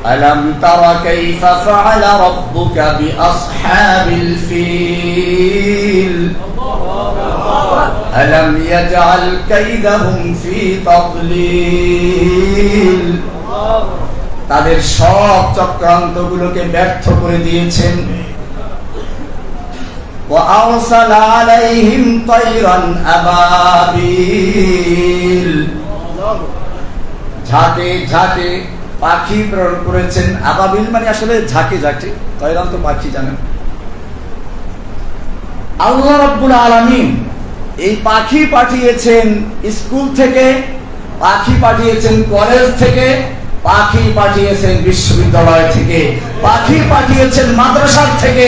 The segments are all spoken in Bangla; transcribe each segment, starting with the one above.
ألم تر كيف فعل ربك بأصحاب الفيل ألم يجعل كيدهم في تضليل তাদের সব চক্রান্তগুলোকে ব্যর্থ করে দিয়েছেন وأرسل عليهم طيرا أبابيل ঝাঁকে ঝাঁকে পাখি প্রেরণ করেছেন। আবাবিল মানে আসলে ঝাঁকে ঝাঁকে, তয়রান তো পাখি জানেন। আল্লাহ রাব্বুল আলামিন এই পাখি পাঠিয়েছেন স্কুল থেকে, পাখি পাঠিয়েছেন কলেজ থেকে, পাখি পাঠিয়েছেন বিশ্ববিদ্যালয় থেকে, পাখি পাঠিয়েছেন মাদ্রাসা থেকে,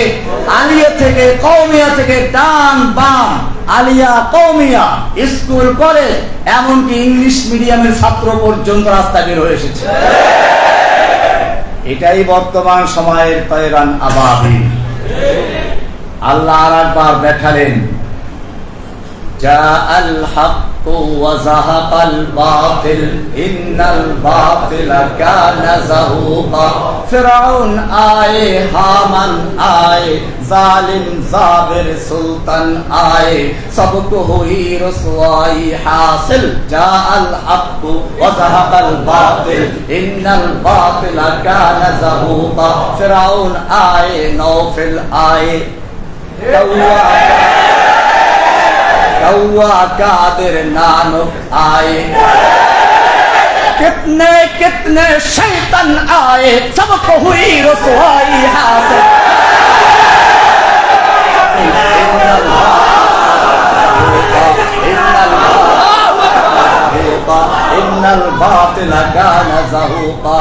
আলিয়া থেকে, কওমিয়া থেকে, ডান বাম, আলিয়া কওমিয়া, স্কুল কলেজ, এমনকি ইংলিশ মিডিয়ামের ছাত্র পর্যন্ত রাস্তা বের হয়ে এসেছে। এটাই বর্তমান সময়ের তয়রান আবাবিল। আল্লাহ আরেকবার দেখালেন জাআল হাক্কু ওয়া যাহাকাল বাতিল ইন্নাল বাতিলা কানা যাহুকা। ফিরআউন আয়ে, হামান আয়ে, জালিম জাবির সুলতান আয়ে, সবকো হুই রসওয়াই হাসিল। জাআল হাক্কু ওয়া যাহাকাল বাতিল ইন্নাল বাতিলা কানা যাহুকা। ফিরআউন আয়ে, নওফল আয়ে, कादिर नानक आए, कितने कितने शैतान आए, सबको हुई रसवाई हासिल। इन्नल बातिल काना ज़हूक़ा।